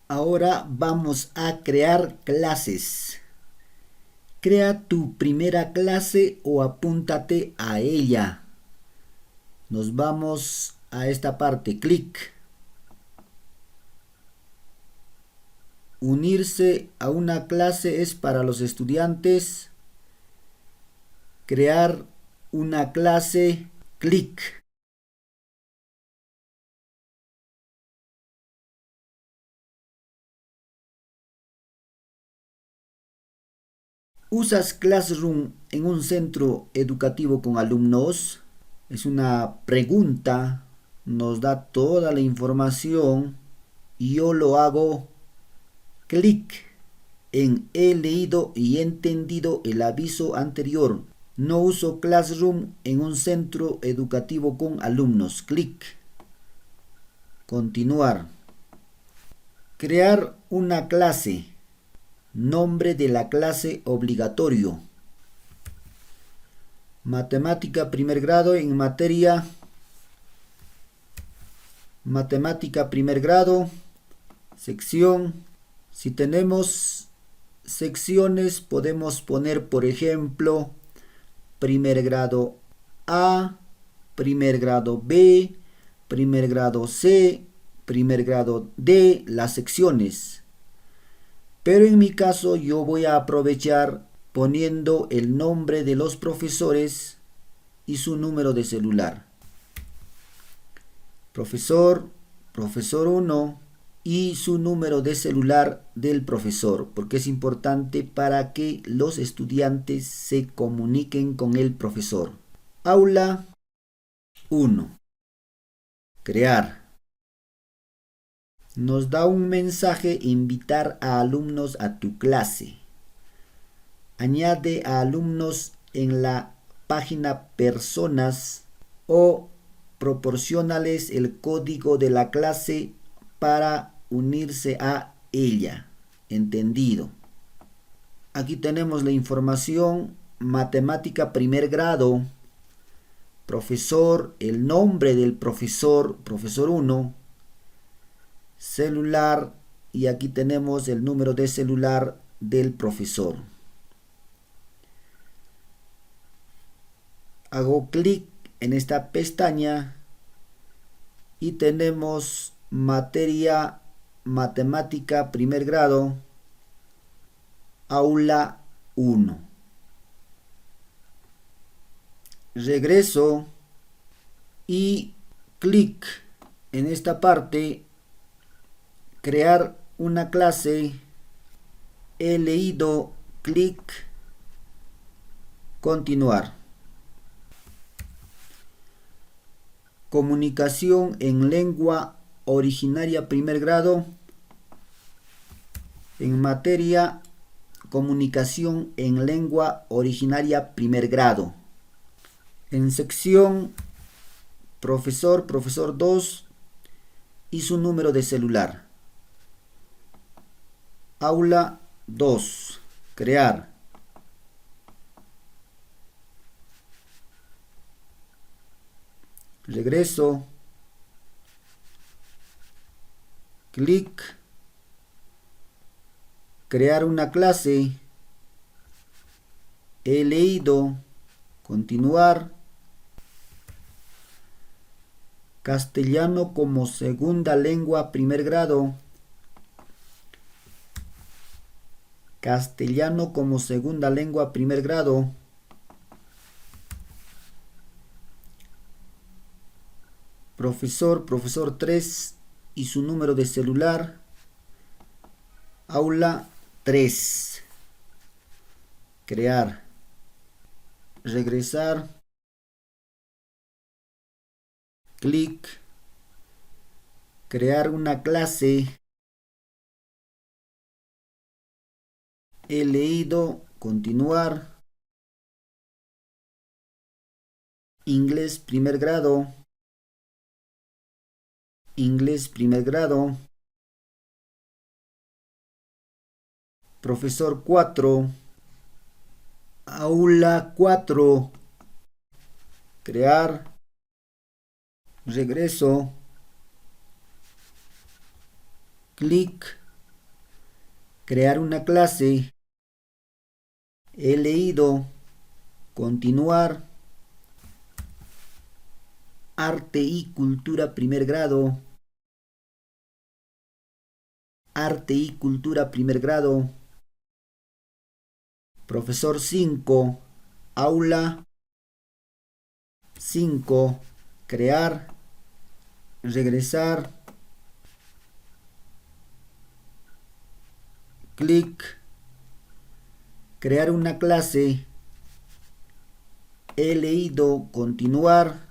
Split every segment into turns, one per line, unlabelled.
Ahora vamos a crear clases. Crea tu primera clase o apúntate a ella. Nos vamos a esta parte, clic. Unirse a una clase es para los estudiantes. Crear una clase, clic. ¿Usas Classroom en un centro educativo con alumnos? Es una pregunta, nos da toda la información y yo lo hago clic en he leído y entendido el aviso anterior. No uso Classroom en un centro educativo con alumnos. Clic. Continuar. Crear una clase. Nombre de la clase obligatorio. Matemática primer grado en materia. Matemática primer grado. Sección. Si tenemos secciones podemos poner, por ejemplo, primer grado A, primer grado B, primer grado C, primer grado D, las secciones. Pero en mi caso yo voy a aprovechar poniendo el nombre de los profesores y su número de celular. Profesor, profesor 1 y su número de celular del profesor, porque es importante para que los estudiantes se comuniquen con el profesor. Aula 1. Crear. Nos da un mensaje: invitar a alumnos a tu clase. Añade a alumnos en la página personas o proporciónales el código de la clase para unirse a ella. Entendido. Aquí tenemos la información: matemática primer grado, profesor, el nombre del profesor, profesor 1, celular, y aquí tenemos el número de celular del profesor. Hago clic en esta pestaña y tenemos materia matemática primer grado, aula 1. Regreso y clic en esta parte, crear una clase. He leído, clic, continuar. Comunicación en lengua originaria primer grado. En materia comunicación en lengua originaria primer grado. En sección profesor, profesor 2 y su número de celular. Aula 2. Crear. Regreso. Clic. Crear una clase. He leído. Continuar. Castellano como segunda lengua primer grado. Castellano como segunda lengua primer grado. Profesor, profesor 3 y su número de celular. Aula 3. Crear. Regresar. Clic. Crear una clase. He leído. Continuar. Inglés primer grado. Inglés primer grado. Profesor 4. Aula 4. Crear. Regreso. Clic. Crear una clase. He leído. Continuar. Arte y cultura primer grado. Arte y cultura primer grado. Profesor 5. Aula 5. Crear. Regresar. Clic. Crear una clase. He leído. Continuar.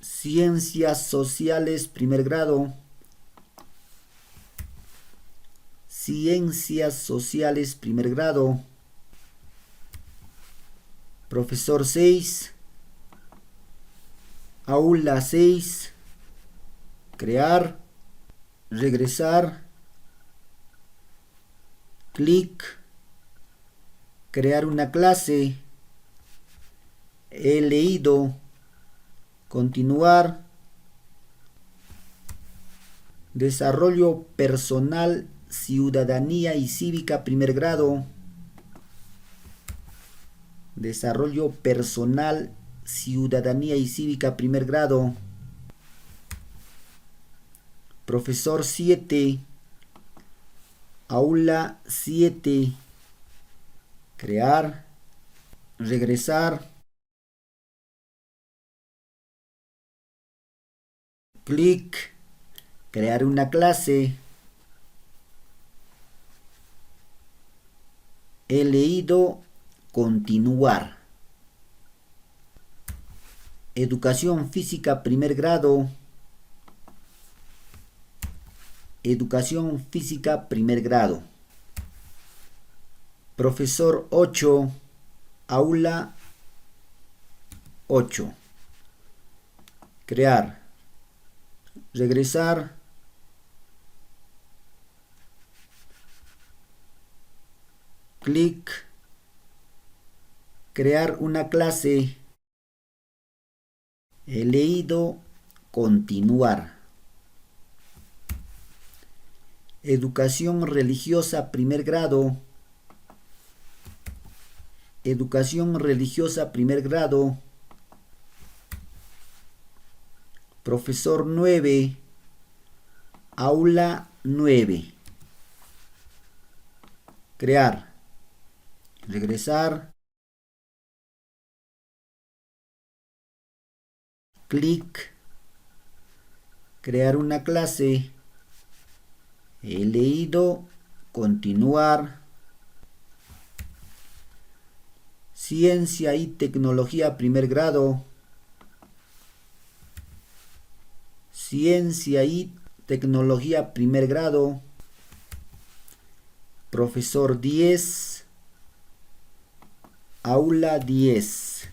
Ciencias sociales primer grado. Ciencias sociales primer grado. Profesor 6. Aula 6. Crear. Regresar. Clic. Crear una clase. He leído. Continuar. Desarrollo personal, ciudadanía y cívica primer grado. Desarrollo personal, ciudadanía y cívica primer grado. Profesor 7. Aula 7. Crear. Regresar. Clic. Crear una clase. He leído. Continuar. Educación física primer grado. Educación física primer grado. Profesor 8. Aula 8. Crear. Regresar. Clic. Crear una clase. He leído. Continuar. Educación religiosa primer grado. Educación religiosa primer grado. Profesor 9. Aula 9. Crear. Regresar. Clic. Crear una clase. He leído. Continuar. Ciencia y tecnología primer grado. Ciencia y tecnología primer grado. Profesor 10. Aula 10.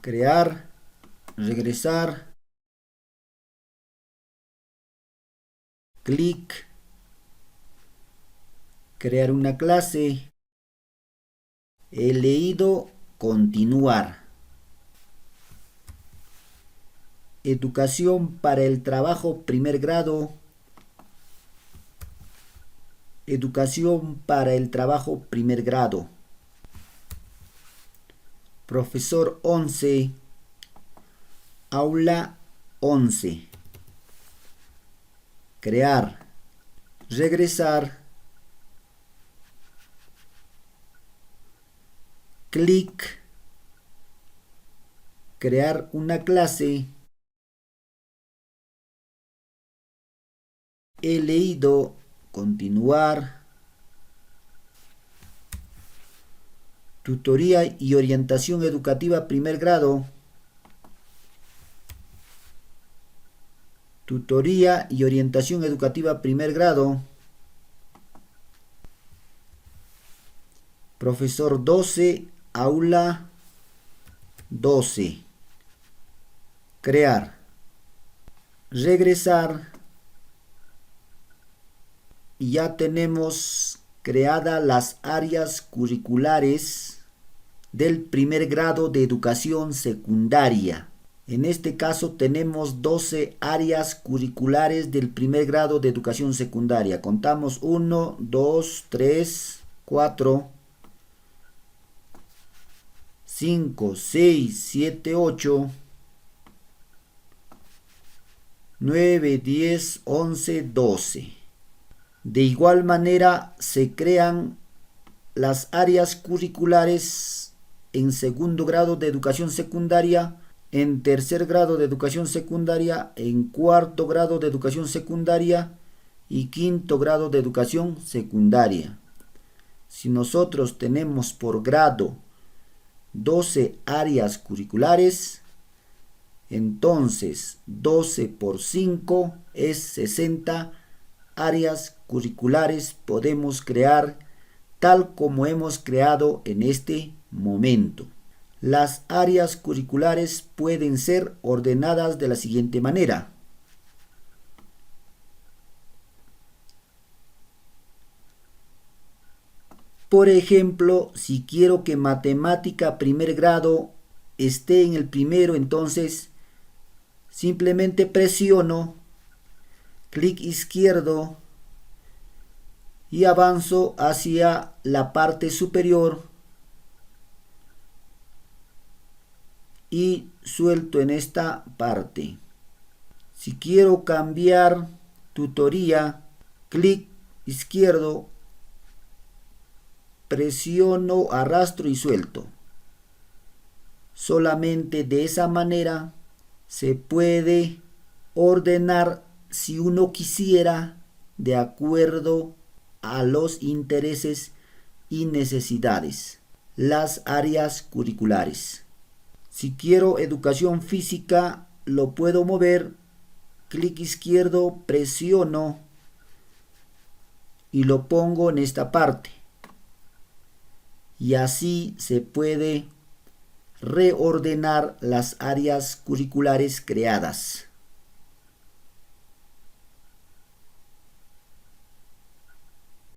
Crear. Regresar. Clic. Crear una clase. He leído. Continuar. Educación para el trabajo primer grado. Educación para el trabajo primer grado. Profesor 11. Aula 11. Crear. Regresar. Clic. Crear una clase. He leído. Continuar. Tutoría y orientación educativa primer grado. Tutoría y orientación educativa primer grado. Profesor 12. Aula 12. Crear. Regresar. Y ya tenemos creadas las áreas curriculares del primer grado de educación secundaria. En este caso tenemos 12 áreas curriculares del primer grado de educación secundaria. Contamos 1, 2, 3, 4, 5, 6, 7, 8, 9, 10, 11, 12. De igual manera se crean las áreas curriculares en segundo grado de educación secundaria, en tercer grado de educación secundaria, en cuarto grado de educación secundaria y quinto grado de educación secundaria. Si nosotros tenemos por grado 12 áreas curriculares, entonces 12 por 5 es 60 áreas curriculares podemos crear tal como hemos creado en este momento. Las áreas curriculares pueden ser ordenadas de la siguiente manera. Por ejemplo, si quiero que matemática primer grado esté en el primero, entonces simplemente presiono clic izquierdo y avanzo hacia la parte superior y suelto en esta parte. Si quiero cambiar tutoría, clic izquierdo, presiono, arrastro y suelto. Solamente de esa manera se puede ordenar, si uno quisiera, de acuerdo a los intereses y necesidades, las áreas curriculares. Si quiero educación física, lo puedo mover, clic izquierdo, presiono y lo pongo en esta parte. Y así se puede reordenar las áreas curriculares creadas.